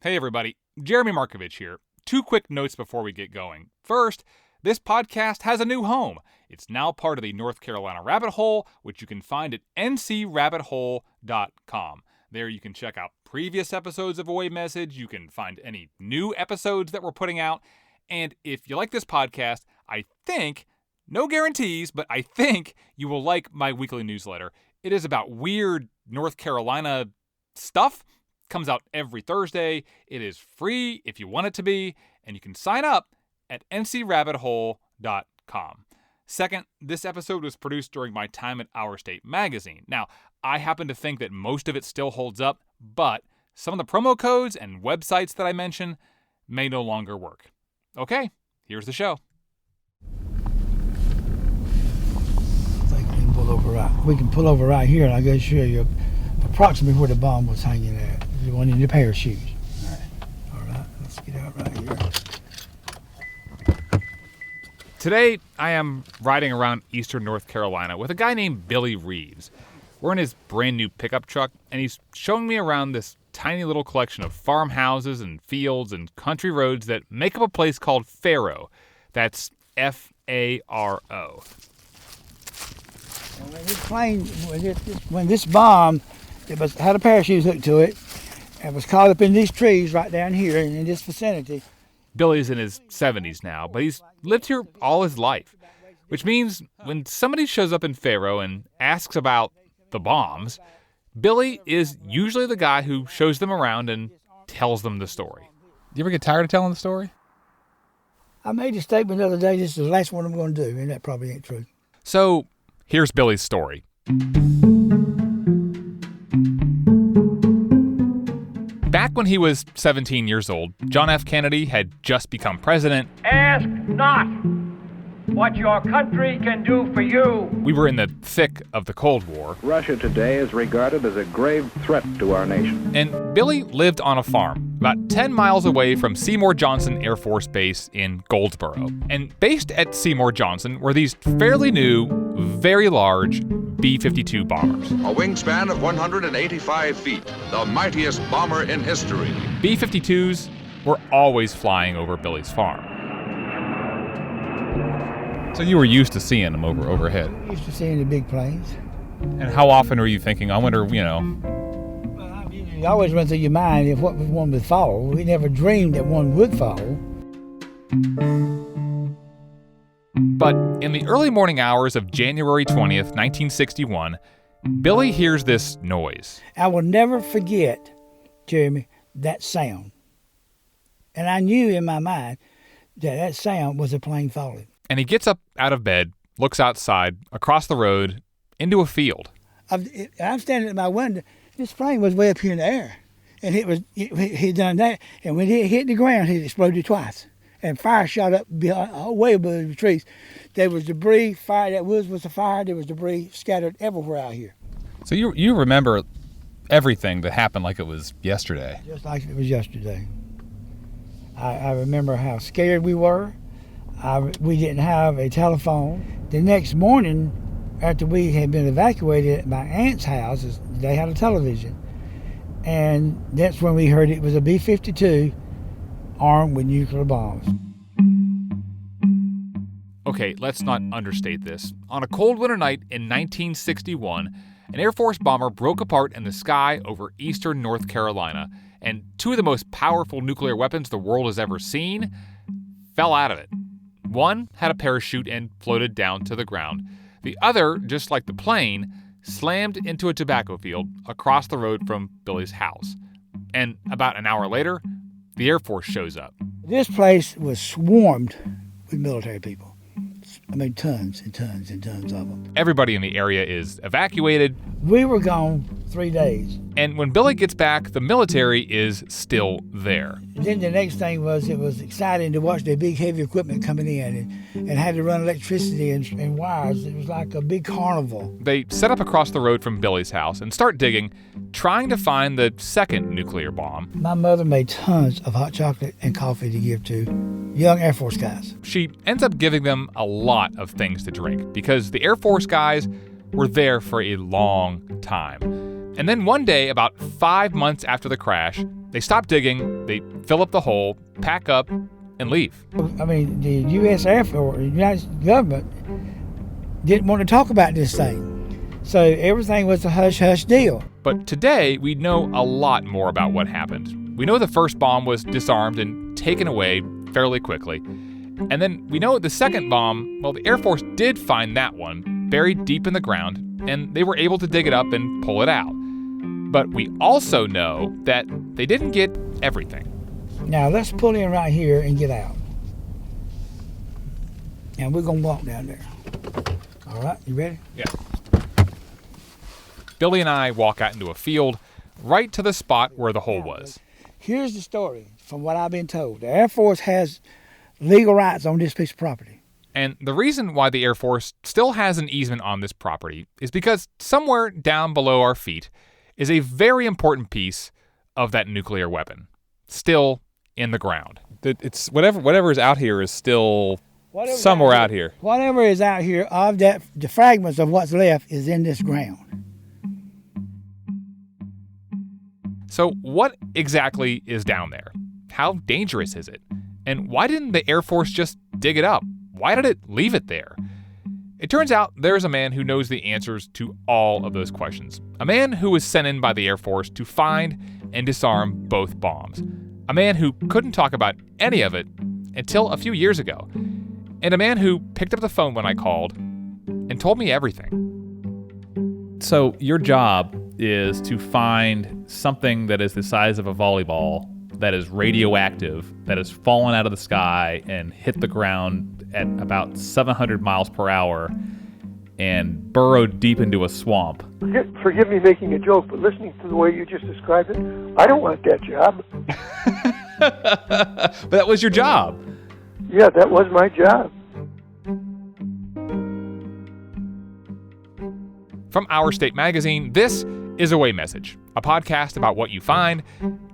Hey everybody, Jeremy Markovich here. Two quick notes before we get going. First, this podcast has a new home. It's now part of the North Carolina Rabbit Hole, which you can find at ncrabbithole.com. There you can check out previous episodes of Away Message, you can find any new episodes that we're putting out, and if you like this podcast, I think, no guarantees, but I think you will like my weekly newsletter. It is about weird North Carolina stuff. Comes out every Thursday. It is free if you want it to be, and you can sign up at ncrabbithole.com. Second, this episode was produced during my time at Our State Magazine. Now, I happen to think that most of it still holds up, but some of the promo codes and websites that I mention may no longer work. Okay, here's the show. I think we can pull over right here, and I'll go show you approximately where the bomb was hanging at. The one in the parachute. All right, let's get out right here. Today, I am riding around eastern North Carolina with a guy named Billy Reeves. We're in his brand new pickup truck, and he's showing me around this tiny little collection of farmhouses and fields and country roads that make up a place called Faro. That's F-A-R-O. When this plane, when this bomb, had a parachute hooked to it, and was caught up in these trees right down here in this vicinity. Billy's in his 70s now, but he's lived here all his life, which means when somebody shows up in Faro and asks about the bombs, Billy is usually the guy who shows them around and tells them the story. Do you ever get tired of telling the story? I made a statement the other day, this is the last one I'm going to do, and that probably ain't true. So here's Billy's story. Back when he was 17 years old, John F. Kennedy had just become president. Ask not what your country can do for you. We were in the thick of the Cold War. Russia today is regarded as a grave threat to our nation. And Billy lived on a farm about 10 miles away from Seymour Johnson Air Force Base in Goldsboro. And based at Seymour Johnson were these fairly new, very large B-52 bombers. A wingspan of 185 feet, the mightiest bomber in history. B-52s were always flying over Billy's farm. So you were used to seeing them overhead. Used to seeing the big planes. And how often were you thinking, I wonder, Well, it always went through your mind if one would fall. We never dreamed that one would fall. But in the early morning hours of January 20th, 1961, Billy hears this noise. I will never forget, Jeremy, that sound. And I knew in my mind that sound was a plane falling. And he gets up out of bed, looks outside, across the road, into a field. I'm standing at my window. This plane was way up here in the air. And he done that. And when it hit the ground, it exploded twice. And fire shot up way above the trees. There was debris, fire, that was a fire. There was debris scattered everywhere out here. So you remember everything that happened like it was yesterday. Just like it was yesterday. I remember how scared we were. We didn't have a telephone. The next morning, after we had been evacuated at my aunt's house, they had a television. And that's when we heard it was a B-52 armed with nuclear bombs. Okay, let's not understate this. On a cold winter night in 1961, an Air Force bomber broke apart in the sky over eastern North Carolina, and two of the most powerful nuclear weapons the world has ever seen fell out of it. One had a parachute and floated down to the ground. The other, just like the plane, slammed into a tobacco field across the road from Billy's house. And about an hour later, the Air Force shows up. This place was swarmed with military people. I mean, tons and tons and tons of them. Everybody in the area is evacuated. We were gone 3 days. And when Billy gets back, the military is still there. Then the next thing was, it was exciting to watch the big heavy equipment coming in and had to run electricity and wires. It was like a big carnival. They set up across the road from Billy's house and start digging, trying to find the second nuclear bomb. My mother made tons of hot chocolate and coffee to give to young Air Force guys. She ends up giving them a lot of things to drink because the Air Force guys were there for a long time. And then one day, about 5 months after the crash, they stop digging, they fill up the hole, pack up, and leave. I mean, the U.S. Air Force, the United States government, didn't want to talk about this thing. So everything was a hush-hush deal. But today, we know a lot more about what happened. We know the first bomb was disarmed and taken away fairly quickly. And then we know the second bomb, well, the Air Force did find that one buried deep in the ground, and they were able to dig it up and pull it out. But we also know that they didn't get everything. Now, let's pull in right here and get out. And we're going to walk down there. All right, you ready? Yeah. Billy and I walk out into a field right to the spot where the hole was. Here's the story from what I've been told. The Air Force has legal rights on this piece of property. And the reason why the Air Force still has an easement on this property is because somewhere down below our feet is a very important piece of that nuclear weapon, still in the ground. It's whatever is out here is still somewhere out here. Whatever is out here of that, the fragments of what's left is in this ground. So what exactly is down there? How dangerous is it? And why didn't the Air Force just dig it up? Why did it leave it there? It turns out there's a man who knows the answers to all of those questions. A man who was sent in by the Air Force to find and disarm both bombs. A man who couldn't talk about any of it until a few years ago. And a man who picked up the phone when I called and told me everything. So your job is to find something that is the size of a volleyball, that is radioactive, that has fallen out of the sky and hit the ground at about 700 miles per hour and burrowed deep into a swamp. Forgive me making a joke, but listening to the way you just described it, I don't want that job. But that was your job. Yeah, that was my job. From Our State Magazine, this is Away Message, a podcast about what you find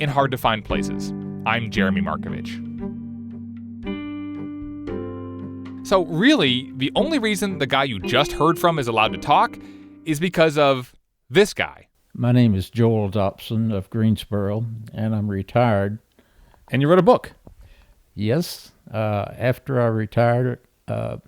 in hard-to-find places. I'm Jeremy Markovich. So really, the only reason the guy you just heard from is allowed to talk is because of this guy. My name is Joel Dobson of Greensboro, and I'm retired. And you wrote a book. Yes. After I retired, I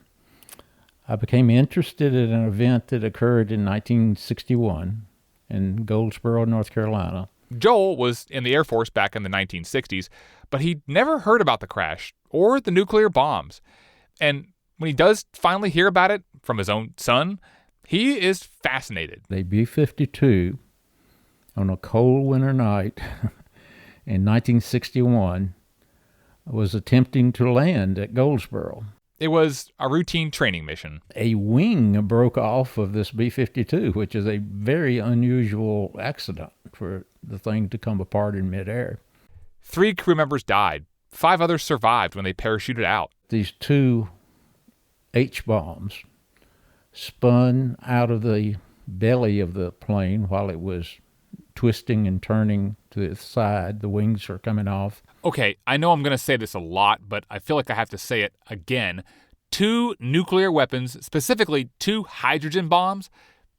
became interested in an event that occurred in 1961 in Goldsboro, North Carolina. Joel was in the Air Force back in the 1960s, but he'd never heard about the crash or the nuclear bombs. And when he does finally hear about it from his own son, he is fascinated. The B-52, on a cold winter night in 1961, was attempting to land at Goldsboro. It was a routine training mission. A wing broke off of this B-52, which is a very unusual accident for the thing to come apart in midair. 3 crew members died. 5 others survived when they parachuted out. These 2 H-bombs spun out of the belly of the plane while it was twisting and turning to the side. The wings are coming off. Okay, I know I'm going to say this a lot, but I feel like I have to say it again. 2 nuclear weapons, specifically 2 hydrogen bombs,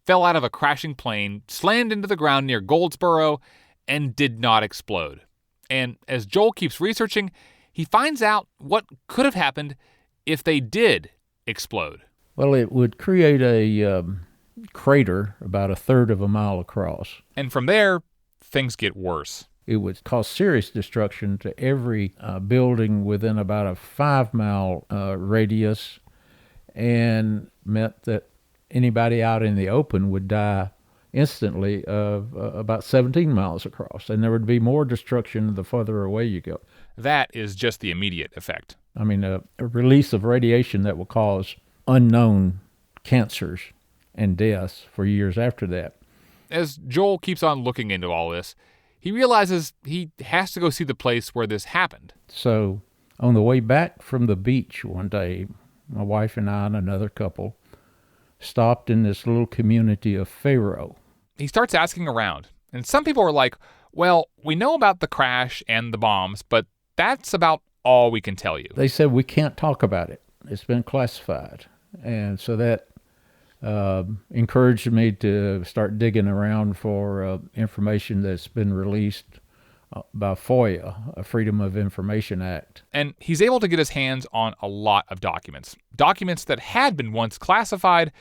fell out of a crashing plane, slammed into the ground near Goldsboro, and did not explode. And as Joel keeps researching, he finds out what could have happened if they did explode. Well, it would create a crater about 1/3 of a mile across. And from there, things get worse. It would cause serious destruction to every building within about a 5-mile radius, and meant that anybody out in the open would die instantly of about 17 miles across. And there would be more destruction the further away you go. That is just the immediate effect. I mean, a release of radiation that will cause unknown cancers and deaths for years after that. As Joel keeps on looking into all this, he realizes he has to go see the place where this happened. So on the way back from the beach one day, my wife and I and another couple stopped in this little community of Faro. He starts asking around, and some people are like, well, we know about the crash and the bombs, but that's about all we can tell you. They said we can't talk about it. It's been classified. And so that encouraged me to start digging around for information that's been released by FOIA, a Freedom of Information Act. And he's able to get his hands on a lot of documents that had been once classified,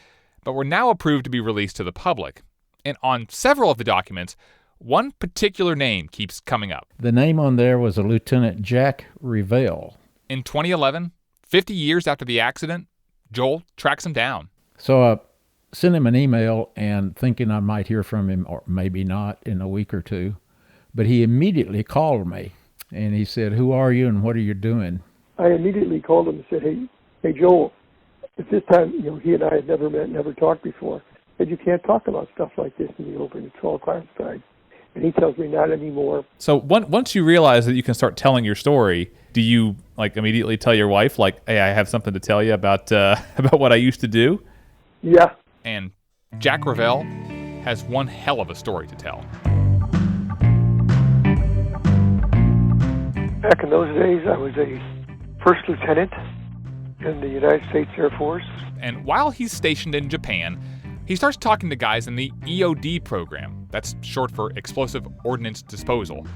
but were now approved to be released to the public. And on several of the documents, one particular name keeps coming up. The name on there was a Lieutenant Jack Revelle. In 2011, 50 years after the accident, Joel tracks him down. So I sent him an email and thinking I might hear from him, or maybe not, in a week or two. But he immediately called me, and he said, "Who are you and what are you doing?" I immediately called him and said, hey, Joel. At this time, he and I had never met, never talked before. I said, you can't talk about stuff like this in the open. It's all classified. And he tells me not anymore. So once you realize that you can start telling your story, do you immediately tell your wife, hey, I have something to tell you about what I used to do? Yeah. And Jack Revelle has one hell of a story to tell. Back in those days, I was a first lieutenant in the United States Air Force. And while he's stationed in Japan, he starts talking to guys in the EOD program. That's short for Explosive Ordnance Disposal.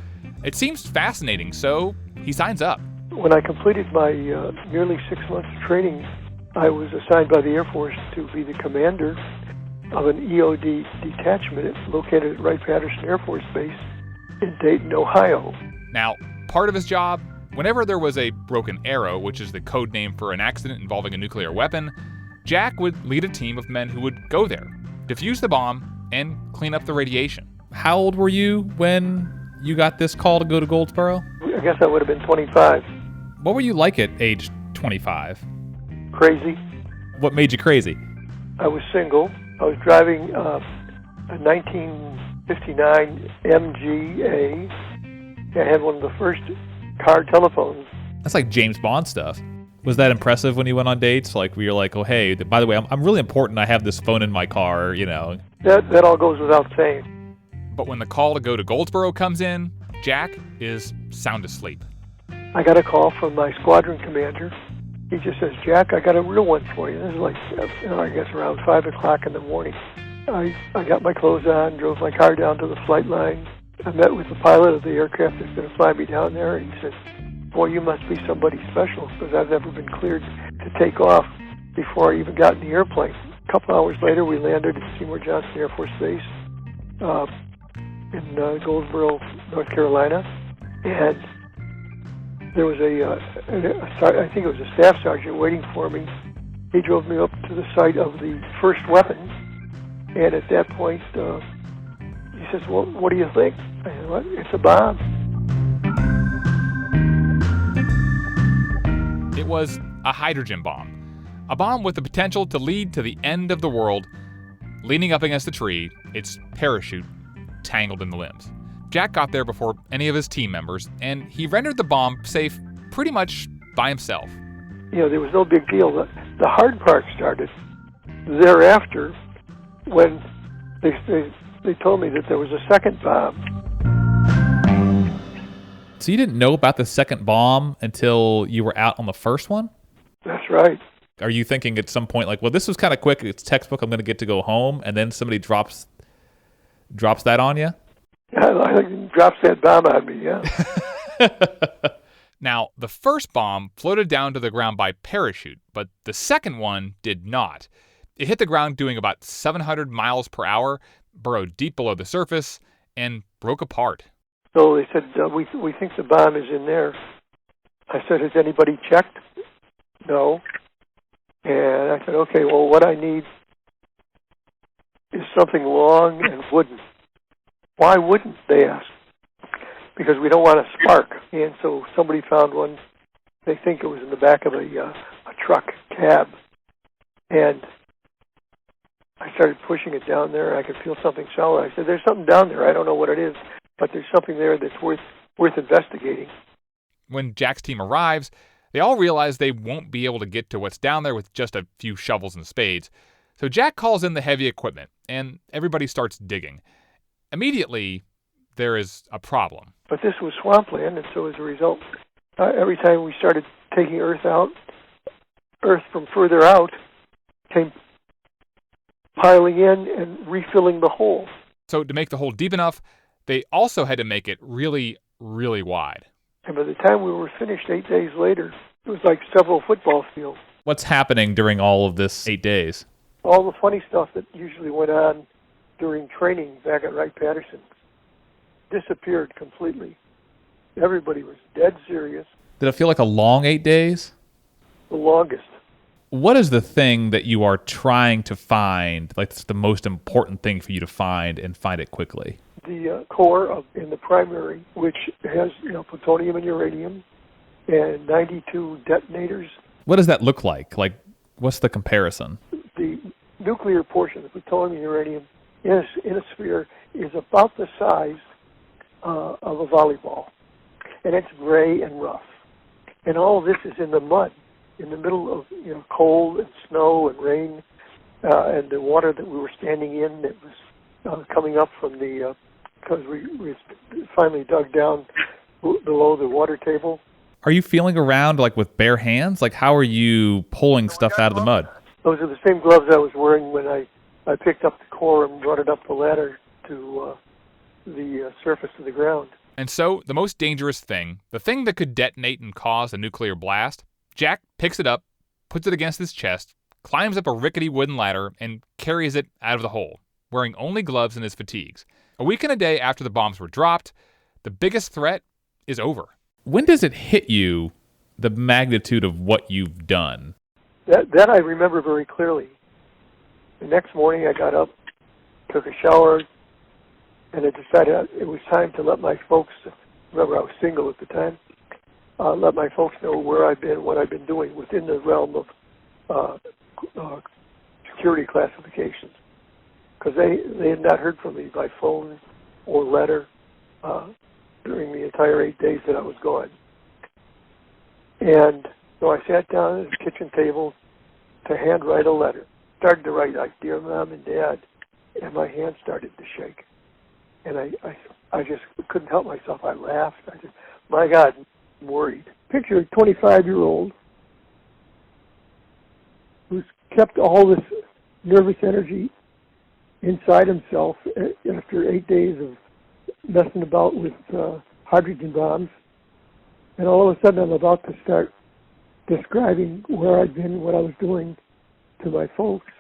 It seems fascinating, so he signs up. When I completed my nearly 6 months of training, I was assigned by the Air Force to be the commander of an EOD detachment located at Wright-Patterson Air Force Base in Dayton, Ohio. Now, part of his job, whenever there was a broken arrow, which is the code name for an accident involving a nuclear weapon, Jack would lead a team of men who would go there, defuse the bomb, and clean up the radiation. How old were you when you got this call to go to Goldsboro? I guess I would have been 25. What were you like at age 25? Crazy. What made you crazy? I was single. I was driving a 1959 MGA. I had one of the first car telephones. That's like James Bond stuff. Was that impressive when you went on dates? Where you're like, oh, hey, by the way, I'm really important. I have this phone in my car, That all goes without saying. But when the call to go to Goldsboro comes in, Jack is sound asleep. I got a call from my squadron commander. He just says, Jack, I got a real one for you. This is I guess around 5 o'clock in the morning. I got my clothes on, drove my car down to the flight line. I met with the pilot of the aircraft that's going to fly me down there, and he said, boy, you must be somebody special, because I've never been cleared to take off before I even got in the airplane. A couple hours later, we landed at Seymour Johnson Air Force Base in Goldsboro, North Carolina, and there was I think it was a staff sergeant waiting for me. He drove me up to the site of the first weapon, and at that point, he says, well, what do you think? I said, well, it's a bomb. It was a hydrogen bomb. A bomb with the potential to lead to the end of the world. Leaning up against a tree, its parachute tangled in the limbs. Jack got there before any of his team members, and he rendered the bomb safe pretty much by himself. There was no big deal. The hard part started thereafter when they told me that there was a second bomb. So you didn't know about the second bomb until you were out on the first one? That's right. Are you thinking at some point well, this was kind of quick, it's textbook, I'm going to get to go home, and then somebody drops that on you? I think he drops that bomb on me, yeah. Now, the first bomb floated down to the ground by parachute, but the second one did not. It hit the ground doing about 700 miles per hour, burrowed deep below the surface, and broke apart. So they said, we think the bomb is in there. I said, has anybody checked? No. And I said, okay, well, what I need is something long and wooden. Why wouldn't, they asked? Because we don't want a spark. And so somebody found one. They think it was in the back of a truck cab. And I started pushing it down there. I could feel something solid. I said, there's something down there. I don't know what it is, but there's something there that's worth investigating. When Jack's team arrives, they all realize they won't be able to get to what's down there with just a few shovels and spades. So Jack calls in the heavy equipment, and everybody starts digging. Immediately, there is a problem. But this was swampland, and so as a result, every time we started taking earth from further out, came piling in and refilling the hole. So to make the hole deep enough, they also had to make it really, really wide. And by the time we were finished 8 days later, it was like several football fields. What's happening during all of this 8 days? All the funny stuff that usually went on during training back at Wright-Patterson disappeared completely. Everybody was dead serious. Did it feel like a long 8 days? The longest. What is the thing that you are trying to find, like it's the most important thing for you to find and find it quickly? The core in the primary, which has plutonium and uranium and 92 detonators. What does that look like? Like, what's the comparison? The nuclear portion, the plutonium and uranium, in a sphere is about the size of a volleyball. And it's gray and rough. And all of this is in the mud, in the middle of cold and snow and rain, and the water that we were standing in that was coming up from the, because we finally dug down below the water table. Are you feeling around like with bare hands? Like how are you pulling stuff out of the mud? Those are the same gloves I was wearing when I picked up the core and brought it up the ladder to the surface of the ground. And so, the most dangerous thing, the thing that could detonate and cause a nuclear blast, Jack picks it up, puts it against his chest, climbs up a rickety wooden ladder, and carries it out of the hole, wearing only gloves and his fatigues. A week and a day after the bombs were dropped, the biggest threat is over. When does it hit you, the magnitude of what you've done? That I remember very clearly. The next morning I got up, took a shower, and I decided it was time to let my folks, remember I was single at the time, let my folks know where I've been, what I've been doing within the realm of security classifications. Because they had not heard from me by phone or letter during the entire 8 days that I was gone. And so I sat down at the kitchen table to handwrite a letter. Started to write like, "Dear Mom and Dad," and my hand started to shake. And I just couldn't help myself. I laughed. I said, "My God, I'm worried." Picture a 25-year-old who's kept all this nervous energy inside himself after 8 days of messing about with hydrogen bombs. And all of a sudden I'm about to start describing where I'd been, what I was doing to my folks.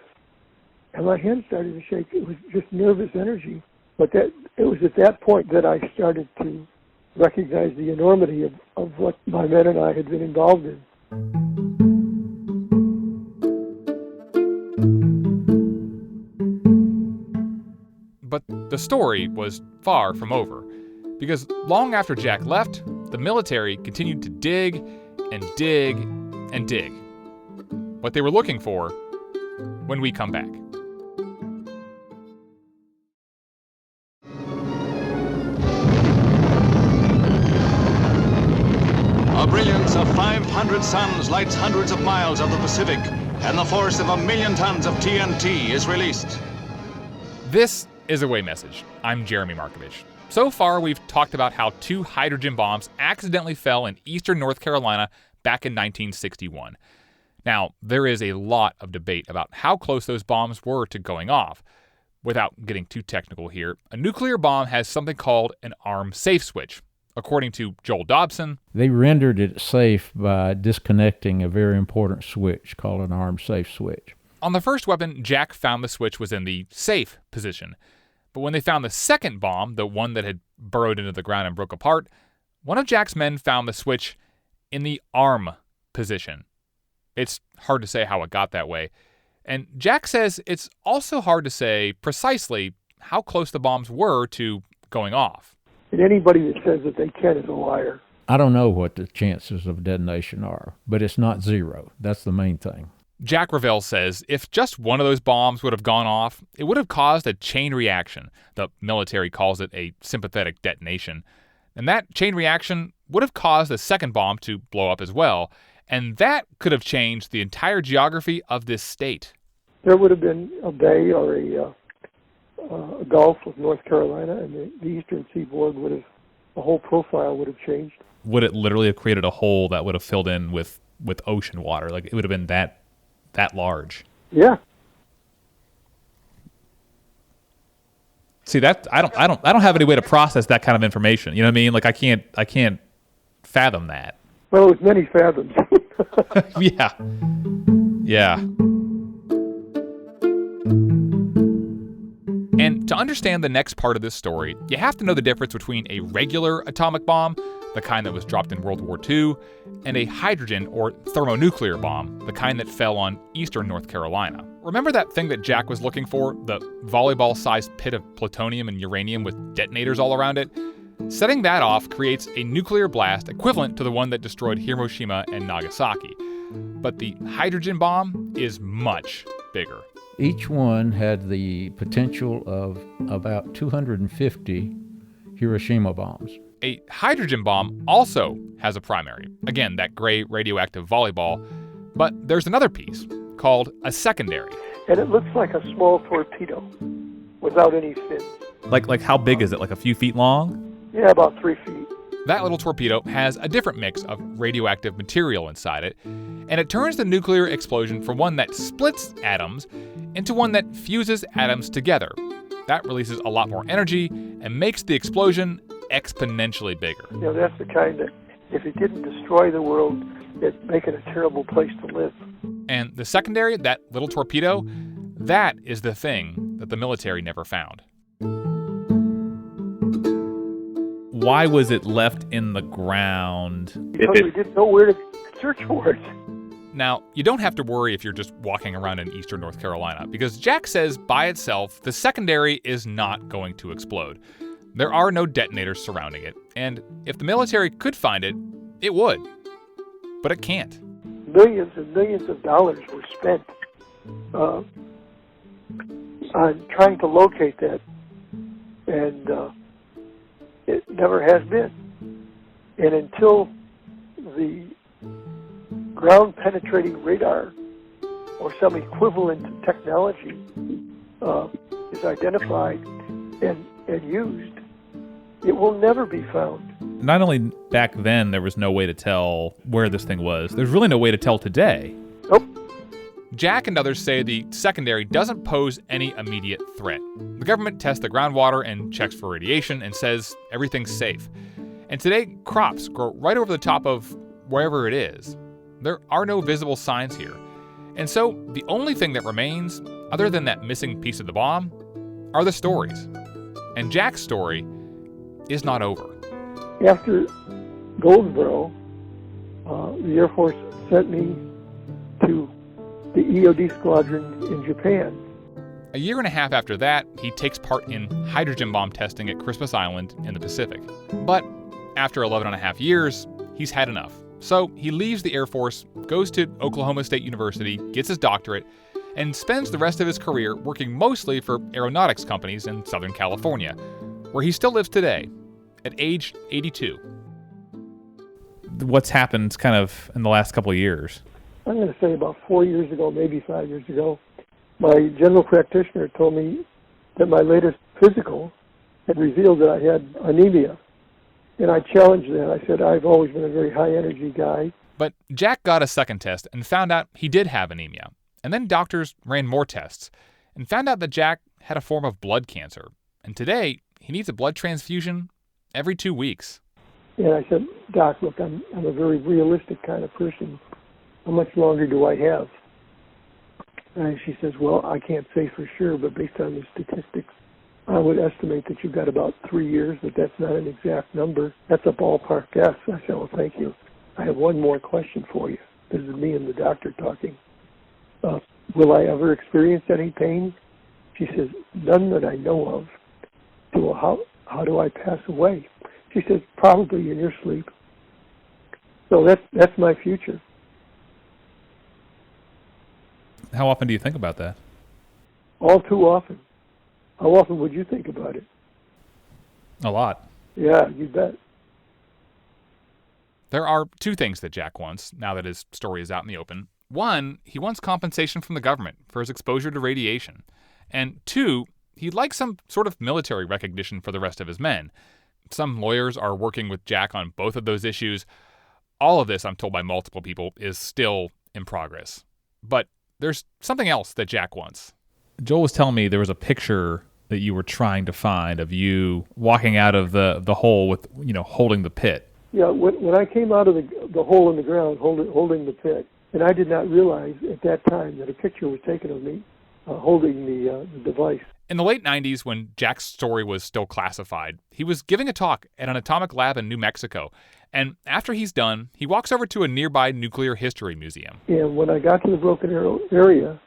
And my hand started to shake. It was just nervous energy. But it was at that point that I started to recognize the enormity of what my men and I had been involved in. But the story was far from over, because long after Jack left, the military continued to dig and dig and dig. What they were looking for when we come back. A brilliance of 500 suns lights hundreds of miles of the Pacific, and the force of 1 million tons of TNT is released. This is Away Message. I'm Jeremy Markovich. So far, we've talked about how 2 hydrogen bombs accidentally fell in eastern North Carolina back in 1961. Now, there is a lot of debate about how close those bombs were to going off. Without getting too technical here, a nuclear bomb has something called an arm safe switch. According to Joel Dobson, they rendered it safe by disconnecting a very important switch called an arm safe switch. On the first weapon, Jack found the switch was in the safe position. But when they found the second bomb, the one that had burrowed into the ground and broke apart, one of Jack's men found the switch in the arm position. It's hard to say how it got that way. And Jack says it's also hard to say precisely how close the bombs were to going off. And anybody that says that they can is a liar. I don't know what the chances of detonation are, but it's not zero. That's the main thing. Jack Revell says if just one of those bombs would have gone off, it would have caused a chain reaction. The military calls it a sympathetic detonation. And that chain reaction would have caused the second bomb to blow up as well. And that could have changed the entire geography of this state. There would have been a bay or a Gulf of North Carolina, and the eastern seaboard would have, the whole profile would have changed. Would it literally have created a hole that would have filled in with ocean water? Like it would have been that large? Yeah. See, that I don't have any way to process that kind of information. You know what I mean? Like I can't fathom that. Well, it's many fathoms. Yeah. And to understand the next part of this story, you have to know the difference between a regular atomic bomb, the kind that was dropped in World War II, and a hydrogen or thermonuclear bomb, the kind that fell on eastern North Carolina. Remember that thing that Jack was looking for, the volleyball-sized pit of plutonium and uranium with detonators all around it? Setting that off creates a nuclear blast equivalent to the one that destroyed Hiroshima and Nagasaki. But the hydrogen bomb is much bigger. Each one had the potential of about 250 Hiroshima bombs. A hydrogen bomb also has a primary, again, that gray radioactive volleyball, but there's another piece called a secondary. And it looks like a small torpedo without any fins. Like how big is it? Like a few feet long? Yeah, about 3 feet. That little torpedo has a different mix of radioactive material inside it, and it turns the nuclear explosion from one that splits atoms into one that fuses atoms together. That releases a lot more energy and makes the explosion exponentially bigger. You know, that's the kind that, if it didn't destroy the world, it'd make it a terrible place to live. And the secondary, that little torpedo, that is the thing that the military never found. Why was it left in the ground? Because we didn't know where to search for it. Now, you don't have to worry if you're just walking around in eastern North Carolina, because Jack says by itself, the secondary is not going to explode. There are no detonators surrounding it, and if the military could find it, it would. But it can't. Millions and millions of dollars were spent on trying to locate that, and it never has been. And until the ground-penetrating radar or some equivalent technology is identified and used, it will never be found. Not only back then there was no way to tell where this thing was, there's really no way to tell today. Nope. Jack and others say the secondary doesn't pose any immediate threat. The government tests the groundwater and checks for radiation and says everything's safe. And today, crops grow right over the top of wherever it is. There are no visible signs here. And so the only thing that remains, other than that missing piece of the bomb, are the stories. And Jack's story is not over. After Goldsboro, the Air Force sent me to the EOD squadron in Japan. A year and a half after that, he takes part in hydrogen bomb testing at Christmas Island in the Pacific. But after 11 and a half years, he's had enough. So he leaves the Air Force, goes to Oklahoma State University, gets his doctorate, and spends the rest of his career working mostly for aeronautics companies in Southern California, where he still lives today, at age 82. What's happened kind of in the last couple of years? I'm going to say about 4 years ago, maybe 5 years ago, my general practitioner told me that my latest physical had revealed that I had anemia. And I challenged that. I said, I've always been a very high-energy guy. But Jack got a second test and found out he did have anemia. And then doctors ran more tests and found out that Jack had a form of blood cancer. And today, he needs a blood transfusion every 2 weeks. And I said, Doc, look, I'm a very realistic kind of person. How much longer do I have? And she says, well, I can't say for sure, but based on the statistics, I would estimate that you've got about 3 years, but that's not an exact number. That's a ballpark guess. I said, well, thank you. I have one more question for you. This is me and the doctor talking. Will I ever experience any pain? She says, none that I know of. So how do I pass away? She says, probably in your sleep. So that's my future. How often do you think about that? All too often. How often would you think about it? A lot. Yeah, you bet. There are two things that Jack wants, now that his story is out in the open. One, he wants compensation from the government for his exposure to radiation. And two, he'd like some sort of military recognition for the rest of his men. Some lawyers are working with Jack on both of those issues. All of this, I'm told by multiple people, is still in progress. But there's something else that Jack wants. Joel was telling me there was a picture that you were trying to find, of you walking out of the hole with, holding the pit. Yeah, when I came out of the hole in the ground holding the pit, and I did not realize at that time that a picture was taken of me holding the device. In the late 90s, when Jack's story was still classified, he was giving a talk at an atomic lab in New Mexico. And after he's done, he walks over to a nearby nuclear history museum. And when I got to the Broken Arrow area,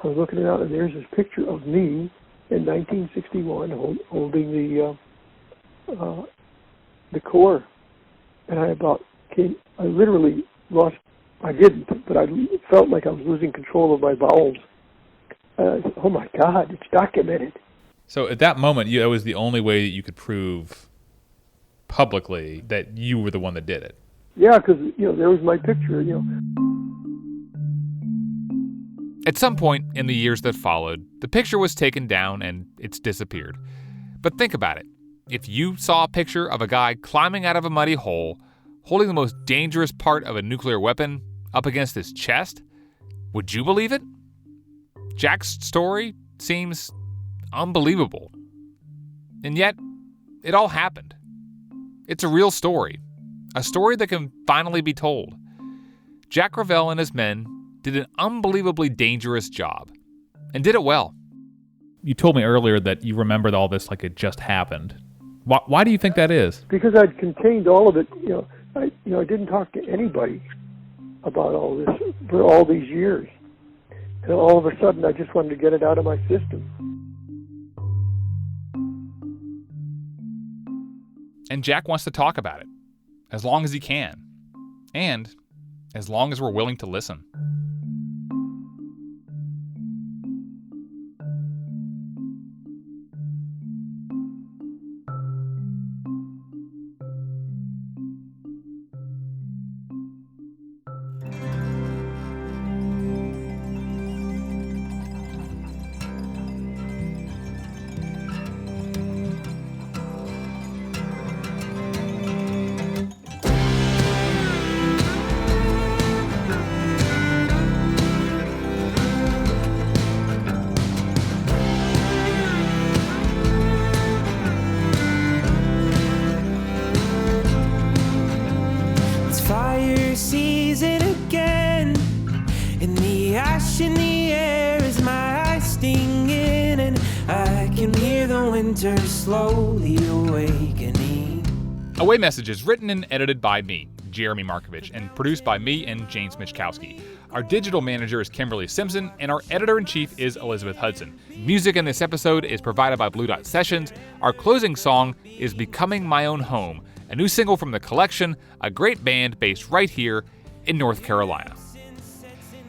I was looking around, and there's this picture of me in 1961 holding the core. And I literally lost, I didn't, but I felt like I was losing control of my bowels. Oh my God, it's documented. So at that moment, that was the only way that you could prove publicly that you were the one that did it. Yeah, because, there was my picture, At some point in the years that followed, the picture was taken down and it's disappeared. But think about it. If you saw a picture of a guy climbing out of a muddy hole, holding the most dangerous part of a nuclear weapon up against his chest, would you believe it? Jack's story seems unbelievable. And yet, it all happened. It's a real story. A story that can finally be told. Jack Revell and his men did an unbelievably dangerous job. And did it well. You told me earlier that you remembered all this like it just happened. Why do you think that is? Because I'd contained all of it. I didn't talk to anybody about all this for all these years. And all of a sudden, I just wanted to get it out of my system. And Jack wants to talk about it, as long as he can, and as long as we're willing to listen. Season again, and the ash in the air is my eyes stinging, and I can hear the winter slowly awakening. Away Message is written and edited by me, Jeremy Markovich, and produced by me and James Michkowski. Our digital manager is Kimberly Simpson, and our editor-in-chief is Elizabeth Hudson. Music in this episode is provided by Blue Dot Sessions. Our closing song is Becoming My Own Home, a new single from the collection, a great band based right here in North Carolina.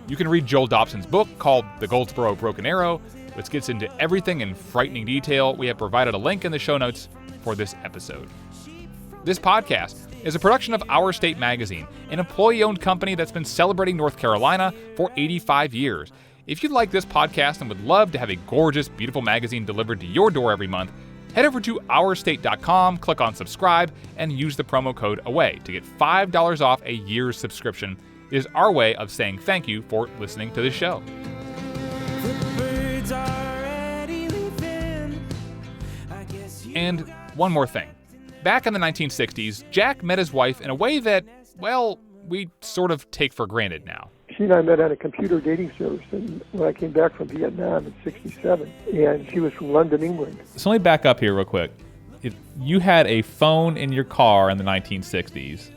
You can read Joel Dobson's book called The Goldsboro Broken Arrow, which gets into everything in frightening detail. We have provided a link in the show notes for this episode. This podcast is a production of Our State Magazine, an employee-owned company that's been celebrating North Carolina for 85 years. If you like this podcast and would love to have a gorgeous, beautiful magazine delivered to your door every month, head over to ourstate.com, click on subscribe, and use the promo code AWAY to get $5 off a year's subscription. It is our way of saying thank you for listening to this show. And one more thing. Back in the 1960s, Jack met his wife in a way that, well, we sort of take for granted now. She and I met on a computer dating service when I came back from Vietnam in '67, and she was from London, England. So let me back up here real quick. If you had a phone in your car in the 1960s,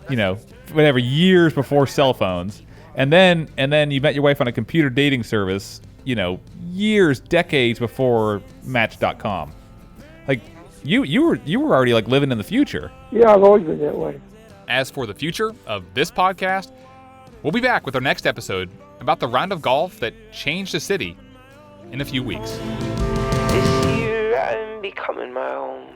years before cell phones, and then you met your wife on a computer dating service, decades before Match.com. Like, you were already like living in the future. Yeah, I've always been that way. As for the future of this podcast, we'll be back with our next episode about the round of golf that changed the city in a few weeks. This year I'm becoming my own.